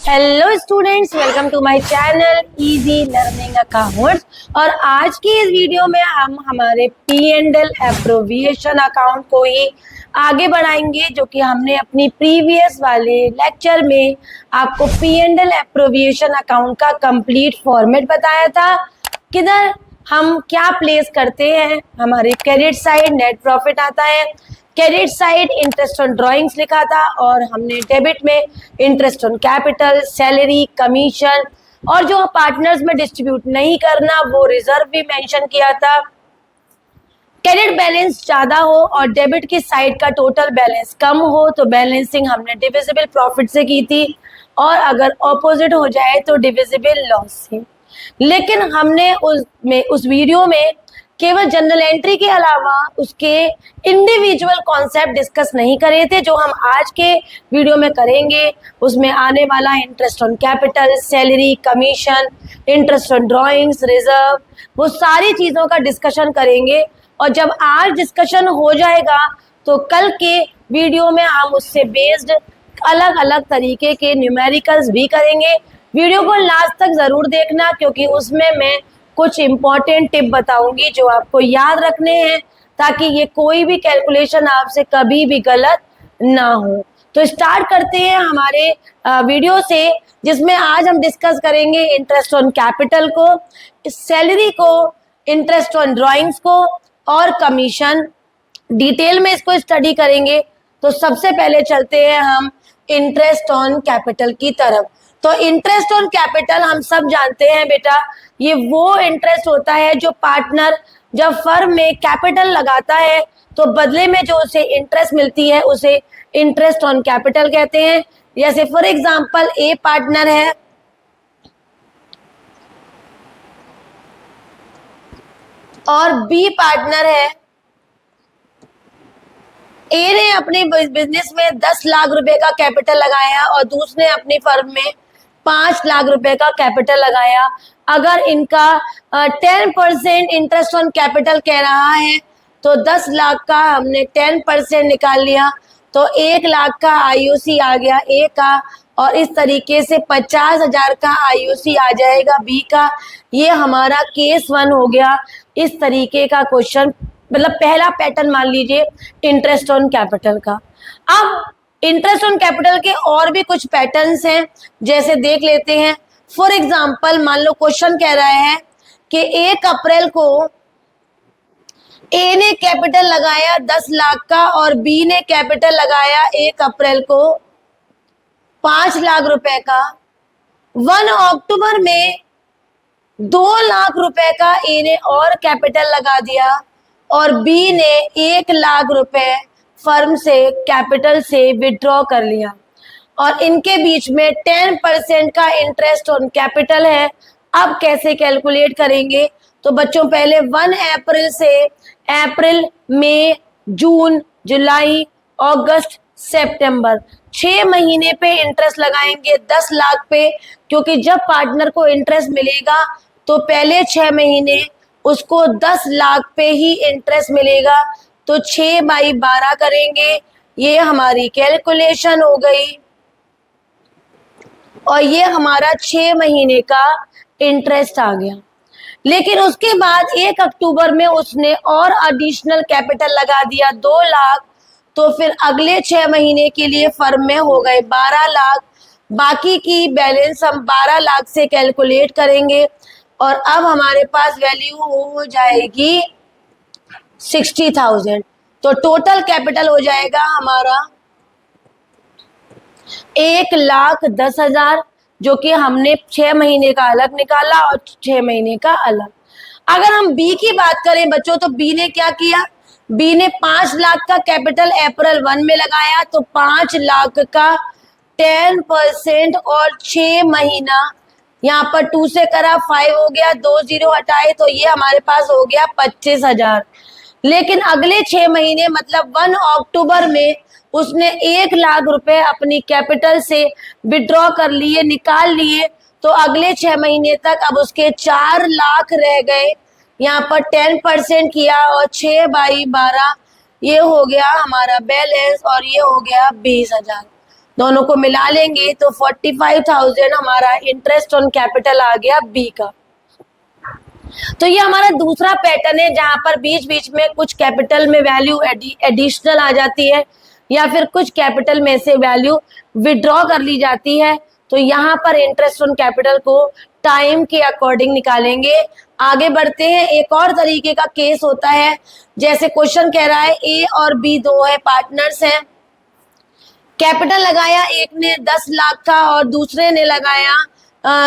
Hello students, welcome to my channel easy learning accounts. और आज की इस वीडियो में हम हमारे P&L एप्रोविएशन अकाउंट को ही आगे बढ़ाएंगे, जो कि हमने अपनी प्रीवियस वाले लेक्चर में आपको P&L एप्रोविएशन अकाउंट का कंप्लीट फॉर्मेट बताया था। किधर हम क्या प्लेस करते हैं, हमारे क्रेडिट साइड नेट प्रॉफिट आता है, credit side interest on drawings लिखा था, और हमने डेबिट में interest on capital, salary, commission और जो पार्टनर्स में डिस्ट्रीब्यूट नहीं करना वो रिजर्व भी मेंशन किया था। क्रेडिट बैलेंस ज्यादा हो और डेबिट की साइड का टोटल बैलेंस कम हो तो बैलेंसिंग हमने डिविजिबल प्रॉफिट से की थी, और अगर ऑपोजिट हो जाए तो डिविजिबल लॉस से। लेकिन हमने उस वीडियो में केवल जनरल एंट्री के अलावा उसके इंडिविजुअल कॉन्सेप्ट डिस्कस नहीं करे थे, जो हम आज के वीडियो में करेंगे। उसमें आने वाला interest on capital, salary, commission, interest on drawings, reserve, वो सारी चीज़ों का डिस्कशन करेंगे। और जब आज डिस्कशन हो जाएगा तो कल के वीडियो में हम उससे बेस्ड अलग अलग तरीके के न्यूमेरिकल्स भी करेंगे। वीडियो को लास्ट तक ज़रूर देखना, क्योंकि उसमें मैं कुछ इंपॉर्टेंट टिप बताऊंगी जो आपको याद रखने हैं, ताकि ये कोई भी कैलकुलेशन आपसे कभी भी गलत ना हो। तो स्टार्ट करते हैं हमारे वीडियो से, जिसमें आज हम डिस्कस करेंगे इंटरेस्ट ऑन कैपिटल को, सैलरी को, इंटरेस्ट ऑन ड्राइंग्स को और कमीशन। डिटेल में इसको स्टडी करेंगे। तो सबसे पहले चलते हैं हम इंटरेस्ट ऑन कैपिटल की तरफ। तो इंटरेस्ट ऑन कैपिटल हम सब जानते हैं बेटा, ये वो इंटरेस्ट होता है जो पार्टनर जब फर्म में कैपिटल लगाता है तो बदले में जो उसे इंटरेस्ट मिलती है उसे इंटरेस्ट ऑन कैपिटल कहते हैं। जैसे फॉर एग्जांपल ए पार्टनर है और बी पार्टनर है। ए ने अपने बिजनेस में 10 लाख रुपए का कैपिटल लगाया और दूसरे ने अपनी फर्म में 5 लाख रुपए का कैपिटल लगाया। अगर इनका 10% इंटरेस्ट ऑन कैपिटल कह रहा है तो 10 लाख का हमने 10% निकाल लिया, तो 1 लाख का आईओसी आ गया ए का, और इस तरीके से 50,000 का आईओसी आ जाएगा बी का। ये हमारा केस 1 हो गया। इस तरीके का क्वेश्चन, मतलब पहला पैटर्न मान लीजिए इंटरेस्ट ऑन कैपिटल का। अब इंटरेस्ट ऑन कैपिटल के और भी कुछ पैटर्न्स हैं, जैसे देख लेते हैं। फॉर एग्जांपल मान लो क्वेश्चन कह रहा है कि 1 अप्रैल को ए ने कैपिटल लगाया 10 लाख का और बी ने कैपिटल लगाया 1 अप्रैल को 5 लाख रुपए का। 1 अक्टूबर में 2 लाख रुपए का ए ने और कैपिटल लगा दिया और बी ने 1 लाख रुपए फर्म से कैपिटल से विड्रॉ कर लिया, और इनके बीच में 10% का इंटरेस्ट ऑन कैपिटल है। अब कैसे कैलकुलेट करेंगे? तो बच्चों पहले 1 अप्रैल से अप्रैल, मई, जून, जुलाई, अगस्त, सितंबर 6 महीने पे इंटरेस्ट लगाएंगे 10 लाख पे, क्योंकि जब पार्टनर को इंटरेस्ट मिलेगा तो पहले 6 महीने उसको 10 लाख पे ही इंटरेस्ट मिलेगा। तो 6/12 करेंगे, ये हमारी कैलकुलेशन हो गई, और ये हमारा 6 महीने का इंटरेस्ट आ गया। लेकिन उसके बाद 1 अक्टूबर में उसने और एडिशनल कैपिटल लगा दिया 2 लाख, तो फिर अगले 6 महीने के लिए फर्म में हो गए 12 लाख। बाकी की बैलेंस हम 12 लाख से कैलकुलेट करेंगे, और अब हमारे पास वैल्यू हो जाएगी 60,000। तो टोटल कैपिटल हो जाएगा हमारा 1,10,000, जो कि हमने 6 महीने का अलग निकाला और 6 महीने का अलग। अगर हम बी की बात करें बच्चों, तो बी ने क्या किया? बी ने 5 लाख का कैपिटल अप्रैल 1 में लगाया, तो 5 लाख का 10% और 6 महीना, यहाँ पर 2 से करा 5 हो गया, 2 0 हटाए तो ये हमारे पास हो गया 25,000। लेकिन अगले 6 महीने मतलब 1 अक्टूबर में उसने 1 लाख रुपए अपनी कैपिटल से विड्रॉ कर लिए, निकाल लिए, तो अगले 6 महीने तक अब उसके 4 लाख रह गए। यहाँ पर 10% किया और 6/12, ये हो गया हमारा बैलेंस, और ये हो गया 20,000। दोनों को मिला लेंगे तो 45,000 हमारा इंटरेस्ट ऑन कैपिटल आ गया बी का। तो ये हमारा दूसरा पैटर्न है जहां पर बीच बीच में कुछ कैपिटल में वैल्यू एडिशनल आ जाती है या फिर कुछ कैपिटल में से वैल्यू विड्रॉ कर ली जाती है। तो यहाँ पर इंटरेस्ट ऑन कैपिटल को टाइम के अकॉर्डिंग निकालेंगे। आगे बढ़ते हैं। एक और तरीके का केस होता है, जैसे क्वेश्चन कह रहा है ए और बी दो है पार्टनर्स हैं, कैपिटल लगाया एक ने 10 लाख का और दूसरे ने लगाया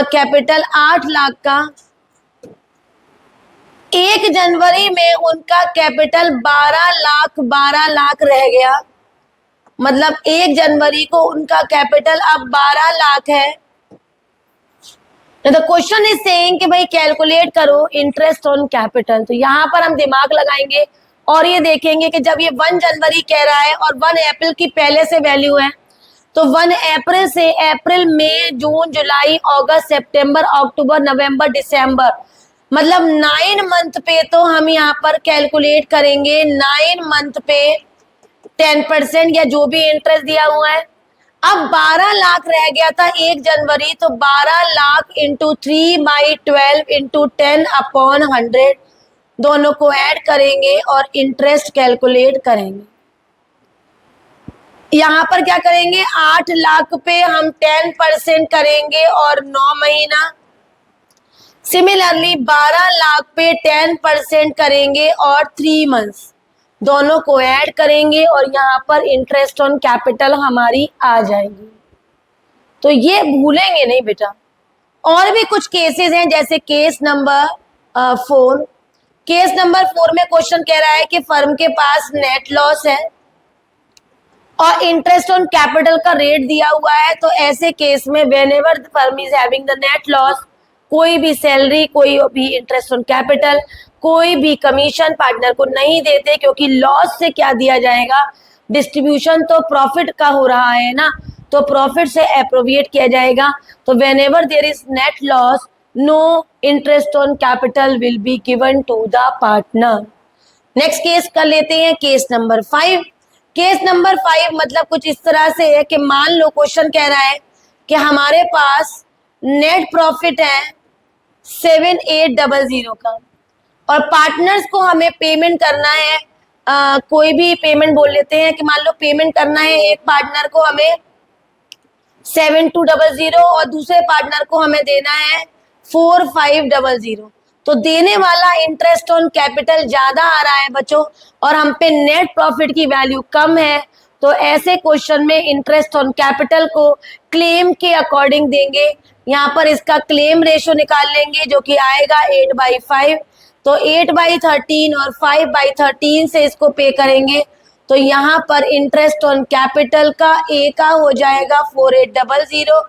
कैपिटल 8 लाख का। 1 जनवरी में उनका कैपिटल 12 लाख रह गया, मतलब 1 जनवरी को उनका कैपिटल अब 12 लाख है। तो क्वेश्चन इज सेइंग कि भाई कैलकुलेट करो इंटरेस्ट ऑन कैपिटल। तो यहाँ पर हम दिमाग लगाएंगे और ये देखेंगे कि जब ये 1 जनवरी कह रहा है और 1 अप्रैल की पहले से वैल्यू है, तो 1 अप्रैल से अप्रैल, मई, जून, जुलाई, अगस्त, सितंबर, अक्टूबर, नवंबर, दिसंबर, मतलब 9 मंथ पे तो हम यहाँ पर कैलकुलेट करेंगे 9 मंथ पे 10% या जो भी इंटरेस्ट दिया हुआ है। अब 12 लाख रह गया था 1 जनवरी, तो 12 लाख इंटू 3/12 इंटू 10/100 दोनों को ऐड करेंगे और इंटरेस्ट कैलकुलेट करेंगे। यहाँ पर क्या करेंगे, 8 लाख पे हम 10% करेंगे और 9 महीना। सिमिलरली 12 लाख पे 10% करेंगे और 3 मंथ्स, दोनों को ऐड करेंगे और यहाँ पर इंटरेस्ट ऑन कैपिटल हमारी आ जाएगी। तो ये भूलेंगे नहीं बेटा। और भी कुछ केसेस हैं, जैसे केस नंबर 4। केस नंबर 4 में क्वेश्चन कह रहा है कि फर्म के पास नेट लॉस है और इंटरेस्ट ऑन कैपिटल का रेट दिया हुआ है। तो ऐसे केस में whenever the firm is having the net loss, कोई भी सैलरी, कोई भी इंटरेस्ट ऑन कैपिटल, कोई भी कमीशन पार्टनर को नहीं देते, क्योंकि लॉस से क्या दिया जाएगा, डिस्ट्रीब्यूशन तो प्रॉफिट का हो रहा है ना, तो प्रॉफिट से एप्रोविएट किया जाएगा। तो whenever there is net loss, no interest on capital will be given to the partner. Next case कर लेते हैं, केस नंबर 5। केस नंबर 5 मतलब कुछ इस तरह से है कि मान लो क्वेश्चन कह रहा है कि हमारे पास नेट प्रॉफिट है 7800 का और पार्टनर्स को हमें पेमेंट करना है, कोई भी पेमेंट बोल लेते हैं कि मान लो पेमेंट करना है एक पार्टनर को हमें 7200 और दूसरे पार्टनर को हमें देना है 4500। तो देने वाला इंटरेस्ट ऑन कैपिटल ज्यादा आ रहा है बच्चों और हम पे नेट प्रॉफिट की वैल्यू कम है। तो ऐसे क्वेश्चन में इंटरेस्ट ऑन कैपिटल को क्लेम के अकॉर्डिंग देंगे। यहाँ पर इसका क्लेम रेशो निकाल लेंगे जो कि आएगा 8/5। तो 8/13 और 5/13 से इसको पे करेंगे। तो यहाँ पर इंटरेस्ट ऑन कैपिटल का ए का हो जाएगा 4800,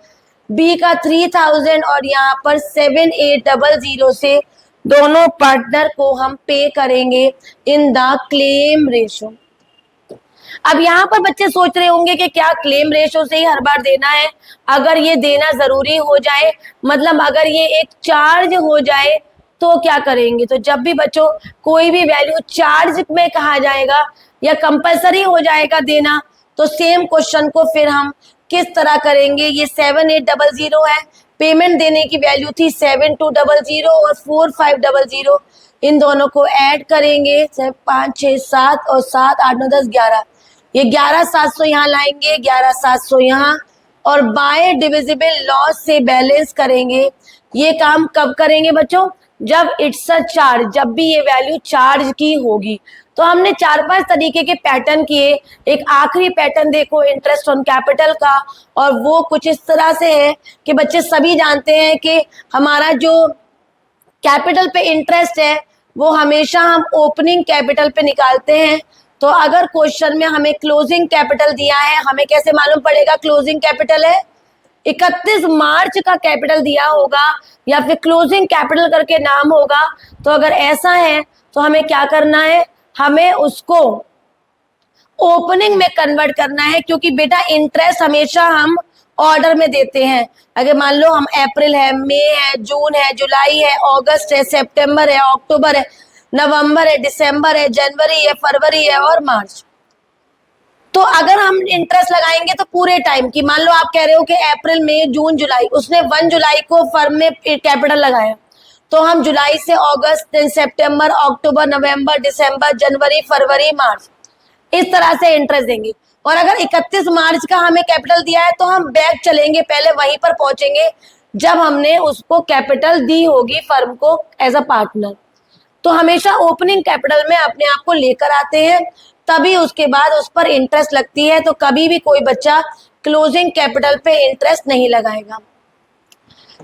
बी का 3000 और यहाँ पर 7800 से दोनों पार्टनर को हम पे करेंगे इन द क्लेम रेशो। अब यहाँ पर बच्चे सोच रहे होंगे कि क्या क्लेम रेशो से ही हर बार देना है? अगर ये देना जरूरी हो जाए, मतलब अगर ये एक चार्ज हो जाए तो क्या करेंगे? तो जब भी बच्चों कोई भी वैल्यू चार्ज में कहा जाएगा या कंपलसरी हो जाएगा देना, तो सेम क्वेश्चन को फिर हम किस तरह करेंगे। ये 7800 है, पेमेंट देने की वैल्यू थी 7200 और 4500, इन दोनों को ऐड करेंगे 5 6 7 और 7 8 9 10 11, ये 11700 यहाँ लाएंगे, 11700 यहाँ और बाय डिविजिबल लॉस से बैलेंस करेंगे। ये काम कब करेंगे बच्चों? जब इट्स अ चार्ज, जब भी ये वैल्यू चार्ज की होगी। तो हमने 4-5 तरीके के पैटर्न किए। एक आखिरी पैटर्न देखो इंटरेस्ट ऑन कैपिटल का, और वो कुछ इस तरह से है कि बच्चे सभी जानते हैं कि हमारा जो कैपिटल पे इंटरेस्ट है वो हमेशा हम ओपनिंग कैपिटल पे निकालते हैं। तो अगर क्वेश्चन में हमें क्लोजिंग कैपिटल दिया है, हमें कैसे मालूम पड़ेगा क्लोजिंग कैपिटल है? 31 मार्च का कैपिटल दिया होगा या फिर क्लोजिंग कैपिटल करके नाम होगा। तो अगर ऐसा है तो हमें क्या करना है, हमें उसको ओपनिंग में कन्वर्ट करना है, क्योंकि बेटा इंटरेस्ट हमेशा हम ऑर्डर में देते हैं। अगर मान लो हम अप्रैल है, मई है, जून है, जुलाई है, अगस्त है, सितंबर है, अक्टूबर है, नवंबर है, दिसंबर है, जनवरी है, फरवरी है और मार्च। तो अगर हम इंटरेस्ट लगाएंगे तो पूरे टाइम की, मान लो आप कह रहे हो कि अप्रैल मई जून जुलाई, उसने 1 जुलाई को फर्म में कैपिटल लगाया, तो हम जुलाई से अगस्त, then सितंबर, अक्टूबर, नवंबर, दिसंबर, जनवरी, फरवरी, मार्च, इस तरह से इंटरेस्ट देंगे। और अगर 31 मार्च का हमें कैपिटल दिया है तो हम बैक चलेंगे, पहले वहीं पर पहुंचेंगे जब हमने उसको कैपिटल दी होगी फर्म को एज अ पार्टनर। तो हमेशा ओपनिंग कैपिटल में अपने आप को लेकर आते हैं, तभी उसके बाद उस पर इंटरेस्ट लगती है। तो कभी भी कोई बच्चा क्लोजिंग कैपिटल पे इंटरेस्ट नहीं लगाएगा।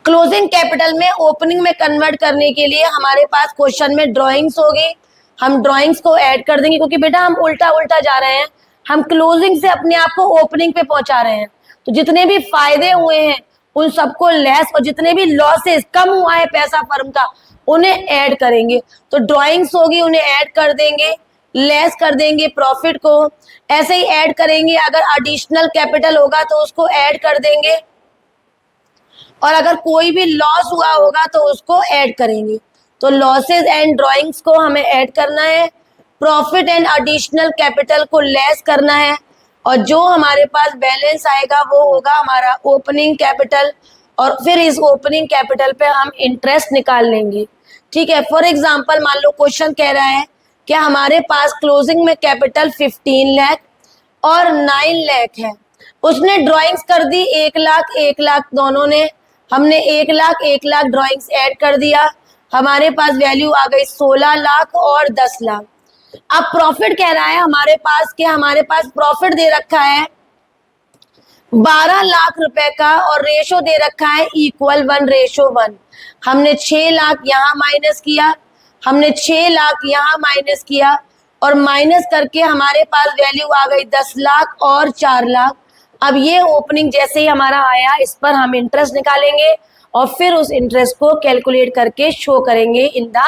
क्लोजिंग कैपिटल में ओपनिंग में कन्वर्ट करने के लिए हमारे पास क्वेश्चन में ड्राइंग्स होगी, हम ड्राइंग्स को ऐड कर देंगे, क्योंकि बेटा हम उल्टा उल्टा जा रहे हैं, हम क्लोजिंग से अपने आप को ओपनिंग पे पहुंचा रहे हैं। तो जितने भी फायदे हुए हैं उन सबको लेस, और जितने भी लॉसेस, कम हुआ है पैसा फर्म का, उन्हें ऐड करेंगे। तो ड्राइंग्स होगी, उन्हें ऐड कर देंगे, लेस कर देंगे प्रॉफिट को, ऐसे ही ऐड करेंगे। अगर एडिशनल कैपिटल होगा तो उसको ऐड कर देंगे, और अगर कोई भी लॉस हुआ होगा तो उसको ऐड करेंगे। तो लॉसेस एंड ड्राइंग्स को हमें ऐड करना है, प्रॉफिट एंड एडिशनल कैपिटल को लेस करना है, और जो हमारे पास बैलेंस आएगा वो होगा हमारा ओपनिंग कैपिटल, और फिर इस ओपनिंग कैपिटल पे हम इंटरेस्ट निकाल लेंगे। ठीक है, फॉर एग्जांपल मान लो क्वेश्चन कह रहा है कि हमारे पास क्लोजिंग में कैपिटल 15 लाख और 9 लाख है, उसने ड्राइंग्स कर दी 1 लाख 1 लाख दोनों ने, हमने 1 लाख ड्राइंग्स ऐड कर दिया, हमारे पास वैल्यू आ गई 16 लाख और 10 लाख। अब प्रॉफिट कह रहा है हमारे पास कि हमारे पास प्रॉफिट दे रखा है 12 लाख रुपए का, और रेशो दे रखा है इक्वल 1:1। हमने 6 लाख यहाँ माइनस किया, हमने 6 लाख यहाँ माइनस किया, और माइनस करके हमारे पास वैल्यू आ गई 10 लाख और 4 लाख। अब ये ओपनिंग जैसे ही हमारा आया, इस पर हम इंटरेस्ट निकालेंगे और फिर उस इंटरेस्ट को कैलकुलेट करके शो करेंगे इन द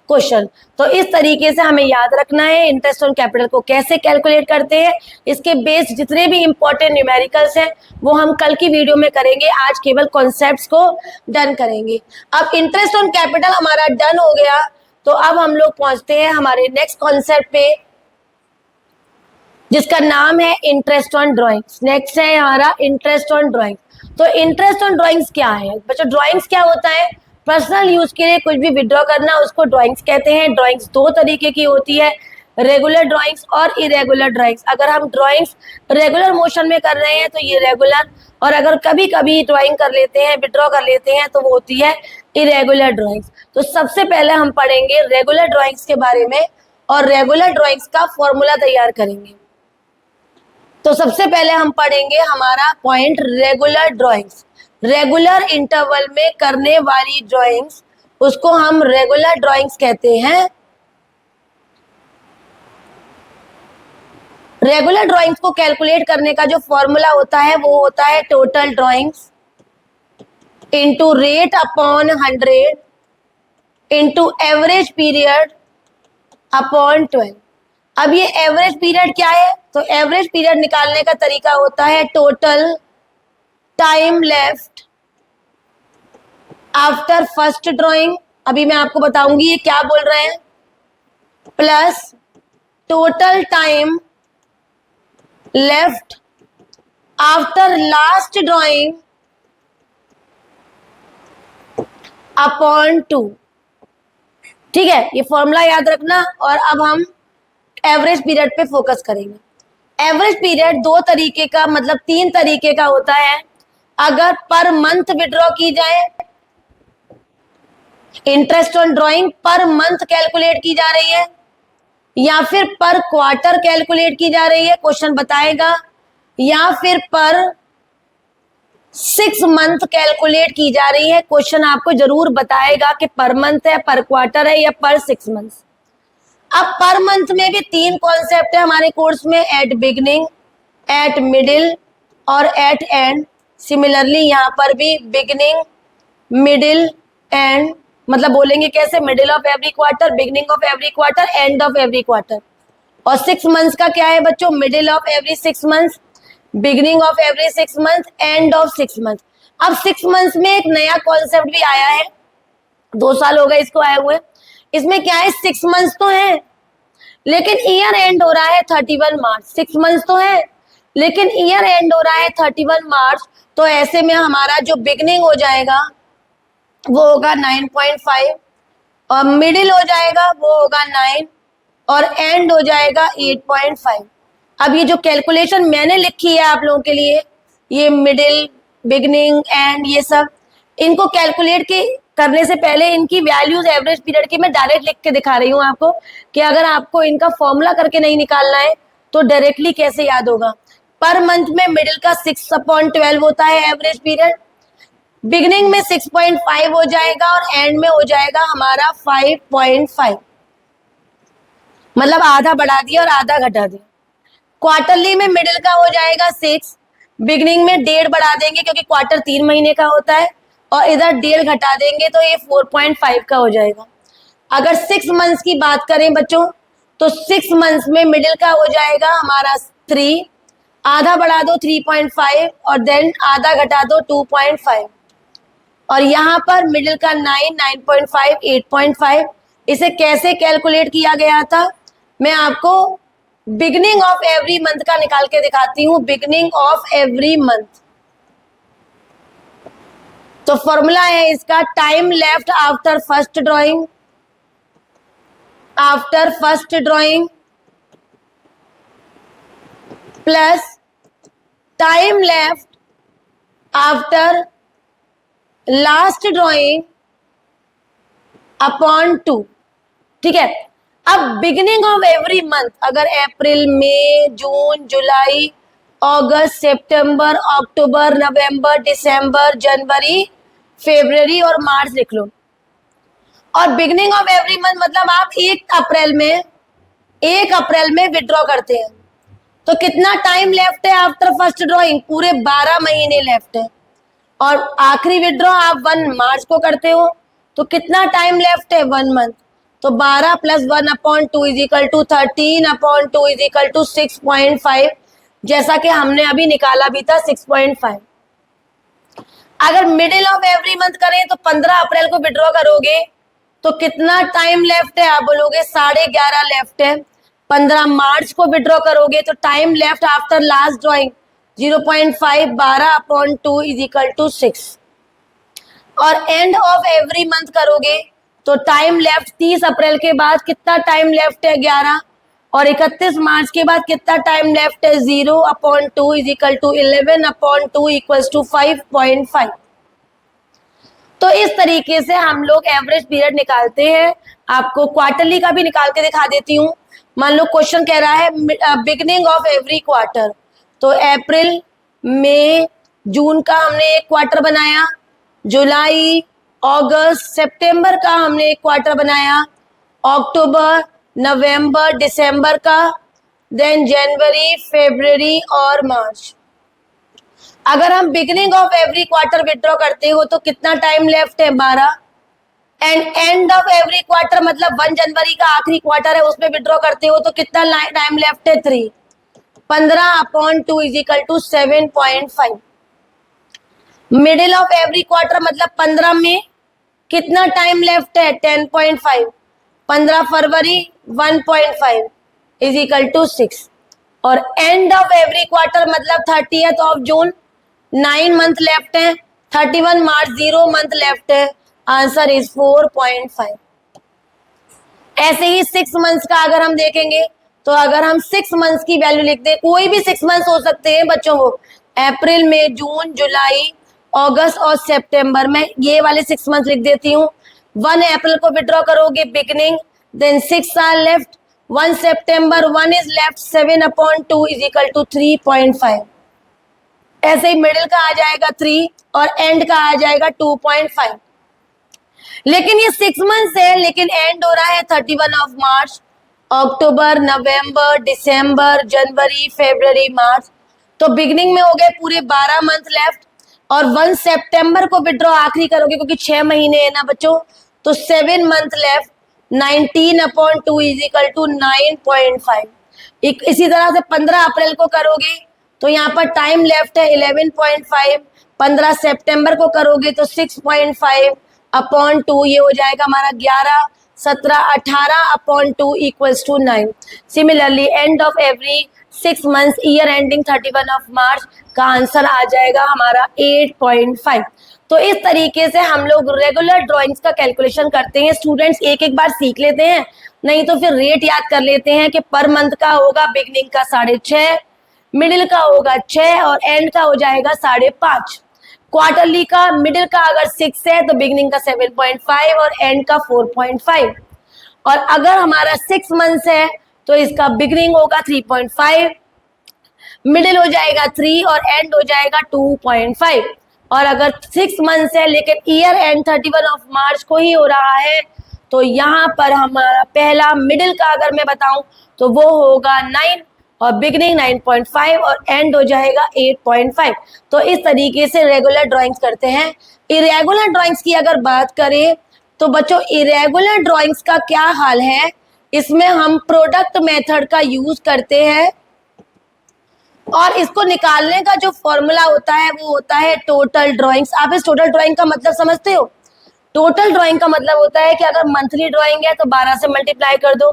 क्वेश्चन। तो इस तरीके से हमें याद रखना है इंटरेस्ट ऑन कैपिटल को कैसे कैलकुलेट करते हैं। इसके बेस जितने भी इंपॉर्टेंट न्यूमेरिकल्स हैं वो हम कल की वीडियो में करेंगे, आज केवल कॉन्सेप्ट्स को डन करेंगे। अब इंटरेस्ट ऑन कैपिटल हमारा डन हो गया, तो अब हम लोग पहुंचते हैं हमारे नेक्स्ट कॉन्सेप्ट पे, जिसका नाम है इंटरेस्ट ऑन ड्राइंग्स। नेक्स्ट है हमारा इंटरेस्ट ऑन ड्राइंग्स। तो इंटरेस्ट ऑन ड्राइंग्स क्या है बच्चों? ड्राइंग्स क्या होता है? पर्सनल यूज के लिए कुछ भी विड्रॉ करना, उसको ड्राइंग्स कहते हैं। ड्राइंग्स दो तरीके की होती है, रेगुलर ड्राइंग्स और इरेगुलर ड्राइंग्स। अगर हम ड्राइंग्स रेगुलर मोशन में कर रहे हैं तो ये रेगुलर, और अगर कभी कभी ड्राइंग कर लेते हैं, विड्रॉ कर लेते हैं, तो वो होती है इरेगुलर ड्राइंग्स। तो सबसे पहले हम पढ़ेंगे रेगुलर ड्राइंग्स के बारे में और रेगुलर ड्राइंग्स का फॉर्मूला तैयार करेंगे। तो सबसे पहले हम पढ़ेंगे हमारा point regular drawings. Regular interval में करने वाली ड्राइंग्स, उसको हम रेगुलर ड्राइंग्स कहते हैं। रेगुलर ड्राइंग्स को कैलकुलेट करने का जो फॉर्मूला होता है वो होता है total drawings into rate upon 100 into average period upon 12। अब ये एवरेज पीरियड क्या है? तो एवरेज पीरियड निकालने का तरीका होता है total time left after first drawing, अभी मैं आपको बताऊंगी ये क्या बोल रहे हैं, plus total time left after last drawing upon 2। ठीक है, ये फॉर्मूला याद रखना। और अब हम एवरेज पीरियड पे फोकस करेंगे। एवरेज पीरियड दो तरीके का, मतलब 3 तरीके का होता है। अगर पर मंथ विड्रॉ की जाए, interest on drawing per month calculate की जा रही है, या फिर पर क्वार्टर कैलकुलेट की जा रही है, क्वेश्चन बताएगा, या फिर पर 6 मंथ कैलकुलेट की जा रही है, क्वेश्चन आपको जरूर बताएगा कि पर मंथ है, पर क्वार्टर है, या पर 6 मंथ। अब पर मंथ में भी 3 कॉन्सेप्ट है हमारे कोर्स में, एट बिगिनिंग, एट मिडिल और एट एंड। सिमिलरली यहाँ पर भी बिगिनिंग, मिडिल, एंड, मतलब बोलेंगे कैसे, middle of every quarter, beginning of every quarter, and of every quarter. और 6 मंथ्स का क्या है बच्चों? Middle of every 6 months, beginning of every 6 month, end of 6 month. अब 6 मंथ्स में एक नया कॉन्सेप्ट भी आया है, 2 साल हो गए इसको आए हुए। इसमें क्या है, 6 मंथ्स तो है लेकिन ईयर एंड हो रहा है 31 मार्च, 6 मंथ्स तो है लेकिन ईयर एंड हो रहा है 31 मार्च, तो ऐसे में हमारा जो बिगनिंग हो जाएगा वो होगा 9.5 और मिडिल हो जाएगा वो होगा 9 और एंड हो जाएगा 8.5। अब ये जो कैलकुलेशन मैंने लिखी है आप लोगों के लिए, ये मिडिल, बिगनिंग, एंड, ये सब इनको कैलकुलेट के करने से पहले इनकी वैल्यूज एवरेज पीरियड की मैं डायरेक्ट लिख के दिखा रही हूँ आपको कि अगर आपको इनका फॉर्मूला करके नहीं निकालना है तो डायरेक्टली कैसे याद होगा। पर मंथ में मिडिल का 6/12 होता है एवरेज पीरियड, बिगनिंग में 6.5 हो जाएगा और एंड में हो जाएगा हमारा 5.5, मतलब आधा बढ़ा दिया और आधा घटा दिया। क्वार्टरली में मिडिल का हो जाएगा 6, बिगनिंग में 1.5 बढ़ा देंगे क्योंकि क्वार्टर 3 महीने का होता है और इधर 1.5 घटा देंगे तो ये 4.5 का हो जाएगा। अगर 6 मंथ्स की बात करें बच्चों तो 6 मंथ्स में मिडिल का हो जाएगा हमारा 3, आधा बढ़ा दो 3.5 और देन आधा घटा दो 2.5 और यहाँ पर मिडिल का 9, 9.5, 8.5। इसे कैसे कैलकुलेट किया गया था मैं आपको बिगनिंग ऑफ एवरी मंथ का निकाल के दिखाती हूँ। बिगनिंग ऑफ एवरी मंथ, तो फॉर्मूला है इसका time left after first drawing, after first drawing plus time left after last drawing upon 2। ठीक है, अब बिगिनिंग ऑफ एवरी मंथ अगर अप्रैल, मई, जून, जुलाई, अगस्त, सितंबर, अक्टूबर, नवंबर, दिसंबर, जनवरी, फरवरी और मार्च लिख लो। और बिगिनिंग ऑफ एवरी मंथ मतलब आप 1 अप्रैल में विड्रॉ करते हैं तो कितना टाइम लेफ्ट है आफ्टर फर्स्ट ड्रॉइंग, पूरे 12 महीने लेफ्ट है। और आखिरी विड्रॉ आप 1 मार्च को करते हो तो कितना टाइम लेफ्ट है, 1 मंथ। तो 12 + 1/2 = 13/2 = 6.5, जैसा कि हमने अभी निकाला भी था 6.5। अगर मिडिल ऑफ एवरी मंथ करें तो 15 अप्रैल को विड्रॉ करोगे तो कितना टाइम लेफ्ट है, आप बोलोगे 11.5 लेफ्ट है। 15 मार्च को विड्रॉ करोगे तो time left after last drawing 0.5, 12/2 = 6। और एंड ऑफ एवरी मंथ करोगे तो टाइम लेफ्ट 30 अप्रैल के बाद कितना टाइम लेफ्ट है, 11, और 31 मार्च के बाद कितना टाइम लेफ्ट है, 0/2 = 11/2 = 5.5। तो इस तरीके से हम लोग एवरेज पीरियड निकालते हैं। आपको क्वार्टरली का भी निकाल के दिखा देती हूँ। मान लो क्वेश्चन कह रहा है बिगिनिंग ऑफ एवरी क्वार्टर, तो अप्रैल, मई, जून का हमने एक क्वार्टर बनाया, जुलाई, अगस्त, सितंबर का हमने एक क्वार्टर बनाया, अक्टूबर, नवंबर, दिसंबर का, देन जनवरी, फरवरी और मार्च। अगर हम beginning of every quarter withdraw करते हो तो कितना टाइम लेफ्ट है, 12, and and of every quarter मतलब 1 जनवरी का आखिरी क्वार्टर है उसमें विड्रॉ करते हो तो कितना टाइम लेफ्ट है, 3, 15/2 = 7.5। मिडिल ऑफ एवरी क्वार्टर मतलब 15 में कितना टाइम लेफ्ट है, 10.5, 15 फरवरी 1.5 = 6। और एंड ऑफ एवरी क्वार्टर मतलब 30th of June, 9 month left है, 31 मार्च 0 मंथ लेफ्ट है, आंसर इज 4.5। ऐसे ही 6 मंथ्स का अगर हम देखेंगे तो अगर हम 6 मंथ्स की वैल्यू लिख दें, कोई भी 6 मंथ्स हो सकते हैं बच्चों को, अप्रैल, मई, जून, जुलाई, अगस्त और सितंबर में, ये वाले 6 मंथ लिख देती हूँ। 1 अप्रैल को विड्रॉ करोगे बिगिनिंग, देन 6 आर लेफ्ट, 1 सितंबर 1 इज लेफ्ट, 7/2 = 3.5। ऐसे ही मिडिल का आ जाएगा 3 और एंड का आ जाएगा 2.5। लेकिन ये 6 मंथ्स है, लेकिन एंड हो रहा है 31 ऑफ मार्च, अक्टूबर, नवंबर, दिसंबर, जनवरी, फरवरी, मार्च। तो बिगिनिंग में हो गए पूरे 12 मंथ लेफ्ट और 1 सितंबर को विड्रॉ आखिरी करोगे क्योंकि 6 महीने है ना बच्चों, तो 7 मंथ लेफ्ट, 19/2 = 9.5। इसी तरह से 15 अप्रैल को करोगे तो यहाँ पर टाइम लेफ्ट है 11.5, 15 सितंबर को करोगे तो 6.5/2 ये हो जाएगा हमारा 11, 17 18/2 equals to 9। Similarly end of every 6 months year ending 31 March का आंसर आ जाएगा हमारा 8.5। तो इस तरीके से हम लोग रेगुलर ड्राइंग्स का कैलकुलेशन करते हैं। स्टूडेंट्स एक एक बार सीख लेते हैं, नहीं तो फिर रेट याद कर लेते हैं कि पर मंथ का होगा बिगनिंग का 6.5, मिडिल का होगा 6 और एंड का हो जाएगा 5.5। क्वार्टरली का मिडिल का अगर 6 है तो बिगनिंग का 7.5 और एंड का 4.5। और अगर हमारा 6 मंथ्स है तो इसका बिगनिंग होगा 3.5, मिडिल हो जाएगा 3 और एंड हो जाएगा 2.5। और अगर 6 मंथ्स है लेकिन ईयर एंड 31 मार्च को ही हो रहा है तो यहाँ पर हमारा पहला मिडिल का अगर मैं बताऊं तो वो होगा 9 और बिगनिंग 9.5 और एंड हो जाएगा 8.5। तो इस तरीके से रेगुलर ड्राइंग्स करते हैं। इरेगुलर ड्राइंग्स की अगर बात करें तो बच्चों इरेगुलर ड्राइंग्स का क्या हाल है, इसमें हम प्रोडक्ट मेथड का यूज करते हैं और इसको निकालने का जो फॉर्मूला होता है वो होता है टोटल ड्राइंग्स। आप इस टोटल ड्राइंग का मतलब समझते हो? टोटल ड्राइंग का मतलब होता है कि अगर मंथली ड्राइंग है तो 12 से मल्टीप्लाई कर दो,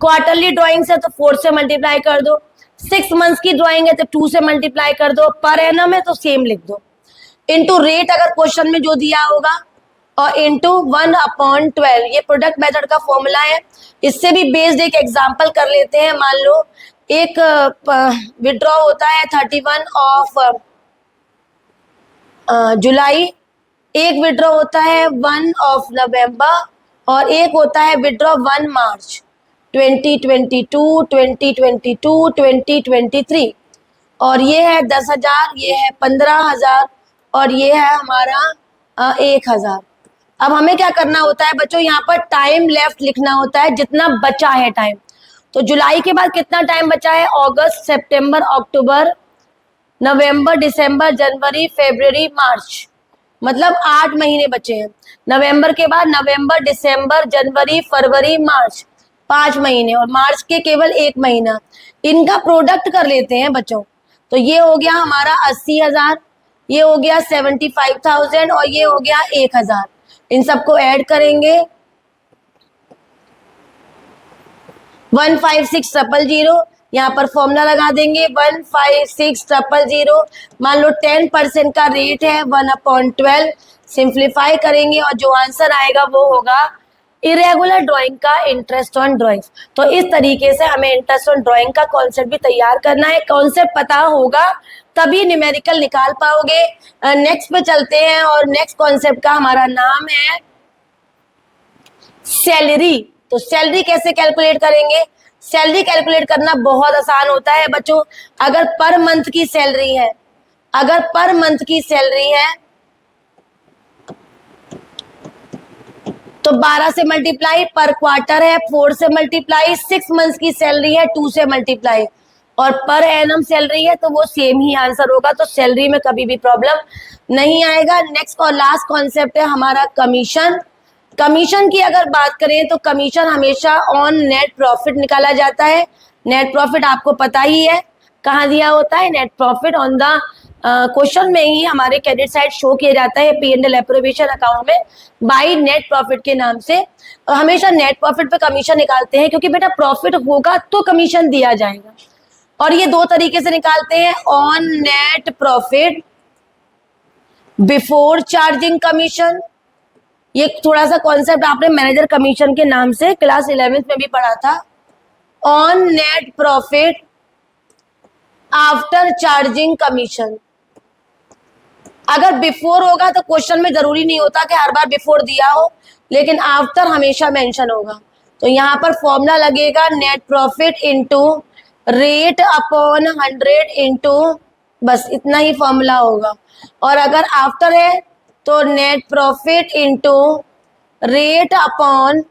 क्वार्टरली ड्राइंग्स है तो 4 से मल्टीप्लाई कर दो, 6 मंथ्स की ड्राइंग है तो 2 से मल्टीप्लाई कर दो, पर एनम है तो सेम लिख दो, इनटू रेट अगर क्वेश्चन में जो दिया होगा और इनटू 1/12। ये प्रोडक्ट मेथड का फॉर्मूला है। इससे भी बेस्ड एक एग्जांपल कर लेते हैं। मान लो एक विड्रॉ होता है 31 जुलाई, एक विड्रॉ होता है 1 नवंबर और एक होता है विड्रॉ 1 मार्च 2022, 2022, 2023। और ये है 10,000, ये है 15,000 और ये है हमारा 1,000। अब हमें क्या करना होता है बच्चों, यहाँ पर टाइम लेफ्ट लिखना होता है, जितना बचा है टाइम। तो जुलाई के बाद कितना टाइम बचा है? अगस्त, सितंबर, अक्टूबर, नवंबर, दिसंबर, जनवरी, फरवरी, मार्च, मतलब 8 महीने बचे हैं। नवंबर के बाद नवंबर, दिसंबर, जनवरी, फरवरी, मार्च, 5 महीने और मार्च के केवल 1 महीना। इनका प्रोडक्ट कर लेते हैं बच्चों। तो ये हो गया हमारा 80,000, ये हो गया 75,000 और ये हो गया 1,000। इन सबको ऐड करेंगे 156,000, यहाँ पर फॉर्मूला लगा देंगे 156,000। मान लो 10% का रेट है 1/12, सिंप्लीफाई करेंगे और जो आंसर आएगा वो होगा इरेगुलर ड्राइंग का इंटरेस्ट ऑन ड्राइंग्स। तो इस तरीके से हमें इंटरेस्ट ऑन ड्राइंग का कॉन्सेप्ट भी तैयार करना है। कॉन्सेप्ट पता होगा तभी न्यूमेरिकल निकाल पाओगे। नेक्स्ट पे चलते हैं और नेक्स्ट कॉन्सेप्ट का हमारा नाम है सैलरी। तो सैलरी कैसे कैलकुलेट करेंगे? सैलरी कैलकुलेट करना बहुत आसान होता है बच्चों। अगर पर मंथ की सैलरी है, अगर पर मंथ की सैलरी है तो 12 से मल्टीप्लाई, पर क्वार्टर है 4 से मल्टीप्लाई, 6 मंथ्स की सैलरी है 2 से मल्टीप्लाई और पर एनम सैलरी है तो वो सेम ही आंसर होगा। तो सैलरी में कभी भी प्रॉब्लम नहीं आएगा। नेक्स्ट और लास्ट कॉन्सेप्ट है हमारा कमीशन। कमीशन की अगर बात करें तो कमीशन हमेशा ऑन नेट प्रॉफिट निकाला जाता है। नेट प्रॉफिट आपको पता ही है कहाँ दिया होता है, net profit on the question में ही हमारे क्रेडिट साइड शो किया जाता है P&L एप्रोविएशन अकाउंट में बाय नेट प्रॉफिट के नाम से। हमेशा नेट प्रॉफिट पे कमीशन निकालते हैं क्योंकि बेटा प्रॉफिट होगा तो कमीशन दिया जाएगा। और ये दो तरीके से निकालते हैं, on net profit before charging commission. ये थोड़ा सा कॉन्सेप्ट आपने मैनेजर कमीशन के नाम से क्लास 11th में भी पढ़ा था। On net profit after charging commission. अगर बिफोर होगा तो क्वेश्चन में जरूरी नहीं होता कि हर बार बिफोर दिया हो, लेकिन आफ्टर हमेशा मेंशन होगा। तो यहाँ पर फॉर्मूला लगेगा net profit into rate upon 100 into, बस इतना ही फॉर्मूला होगा। और अगर आफ्टर है तो net profit into rate upon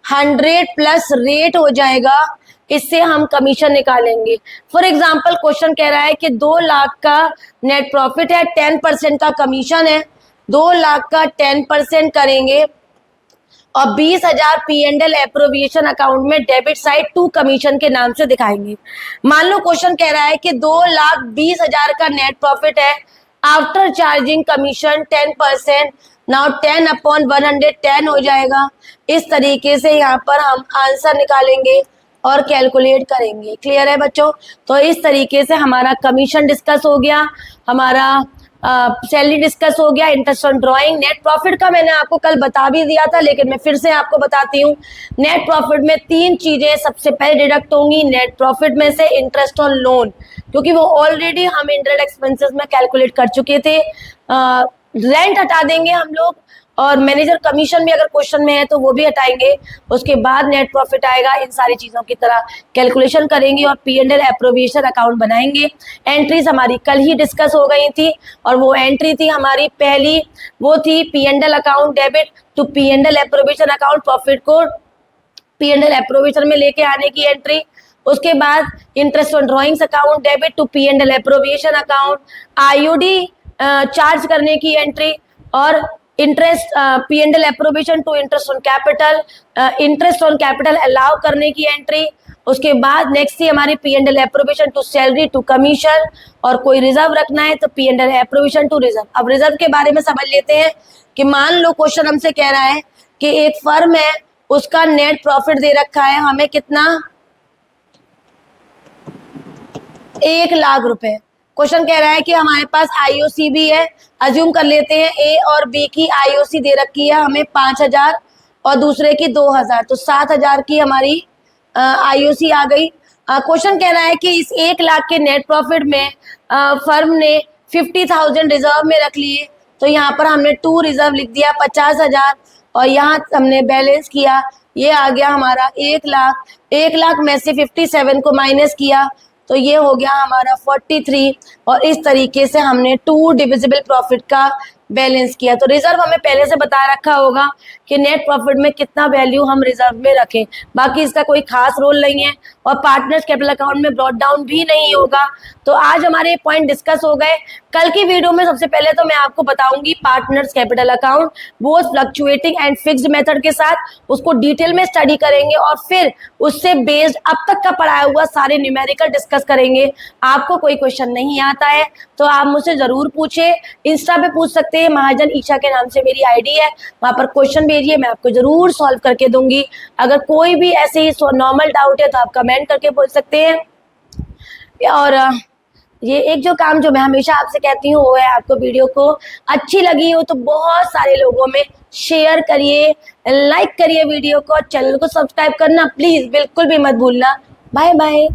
100 plus rate हो जाएगा। इससे हम कमीशन निकालेंगे। फॉर एग्जाम्पल क्वेश्चन कह रहा है कि 2 लाख का नेट प्रॉफिट है, 10% का कमीशन है, 2 लाख का 10% करेंगे और 20,000 P&L एप्रोविएशन अकाउंट में डेबिट साइड टू कमीशन के नाम से दिखाएंगे। मान लो क्वेश्चन कह रहा है कि 2,20,000 का नेट प्रॉफिट है, आफ्टर चार्जिंग कमीशन 10%, नाउ 10/110 हो जाएगा। इस तरीके से यहाँ पर हम आंसर निकालेंगे और कैलकुलेट करेंगे। क्लियर है बच्चों? तो इस तरीके से हमारा कमीशन डिस्कस हो गया, हमारा सैलरी डिस्कस हो गया, interest on drawing. Net profit का मैंने आपको कल बता भी दिया था, लेकिन मैं फिर से आपको बताती हूँ। नेट प्रॉफिट में 3 चीजें सबसे पहले डिडक्ट होंगी नेट प्रॉफिट में से। इंटरेस्ट ऑन लोन, क्योंकि वो ऑलरेडी हम इंटरेस्ट एक्सपेंसेस में कैलकुलेट कर चुके थे। रेंट हटा देंगे हम लोग, और मैनेजर कमीशन भी अगर क्वेश्चन में है तो वो भी हटाएंगे। उसके बाद नेट प्रॉफिट आएगा। इन सारी चीजों की तरह कैलकुलेशन करेंगे और P&L एप्रोविएशन अकाउंट बनाएंगे। एंट्रीज हमारी कल ही डिस्कस हो गई थी, और वो एंट्री थी हमारी पहली, वो थी P&L account debit to P&L appropriation account, profit को P&L एप्रोविएशन में लेके आने की एंट्री। उसके बाद interest on drawings account debit to P&L appropriation account, IOD charge करने की एंट्री, और interest P&L appropriation to interest on capital, interest on capital allow करने की एंट्री। उसके बाद नेक्स्ट थी हमारी P&L appropriation to salary to commission, और कोई रिजर्व रखना है तो P&L एप्रोविएशन टू रिजर्व। अब रिजर्व के बारे में समझ लेते हैं कि मान लो क्वेश्चन हमसे कह रहा है कि एक फर्म है, उसका नेट प्रॉफिट दे रखा है हमें कितना, 1 लाख रुपए। क्वेश्चन कह रहा है कि हमारे पास IOC भी है। अज्यूम कर लेते हैं A और B की IOC दे रखी है हमें 5,000 और दूसरे की 2,000, तो 7,000 की हमारी IOC आ गई। क्वेश्चन कह रहा है कि इस 1 लाख के नेट प्रॉफिट में फर्म ने 50,000 रिजर्व में रख लिए, तो यहाँ पर हमने 2 रिजर्व लिख दिया 50,000, और यहाँ हमने बैलेंस किया, ये आ गया हमारा 1 लाख। 1 लाख में से 57 को माइनस किया तो ये हो गया हमारा 43, और इस तरीके से हमने 2 डिविजिबल प्रॉफिट का बैलेंस किया। तो रिजर्व हमें पहले से बता रखा होगा कि नेट प्रॉफिट में कितना वैल्यू हम रिजर्व में रखें, बाकी इसका कोई खास रोल नहीं है, और पार्टनर्स कैपिटल अकाउंट में ब्रॉट डाउन भी नहीं होगा। तो आज हमारे पॉइंट डिस्कस हो गए। कल की वीडियो में सबसे पहले तो मैं आपको बताऊंगी पार्टनर्स कैपिटल अकाउंट, वो फ्लक्चुएटिंग एंड फिक्स्ड मेथड के साथ, उसको डिटेल में स्टडी करेंगे, और फिर उससे बेस्ड अब तक का पढ़ाया हुआ सारे न्यूमेरिकल डिस्कस करेंगे। आपको कोई क्वेश्चन नहीं आता है तो आप मुझसे जरूर पूछे, इंस्टा पे पूछ सकते हैं, महाजन ईशा के नाम से मेरी ID है, वहां पर क्वेश्चन भेजिए, मैं आपको जरूर सॉल्व करके दूंगी। अगर कोई भी ऐसे ही नॉर्मल डाउट है तो आप कमेंट करके पूछ सकते हैं। और ये एक जो काम जो मैं हमेशा आपसे कहती हूँ वो है, आपको वीडियो को अच्छी लगी हो तो बहुत सारे लोगों में शेयर करिए, लाइक करिए वीडियो को, चैनल को सब्सक्राइब करना प्लीज बिल्कुल भी मत भूलना। Bye bye.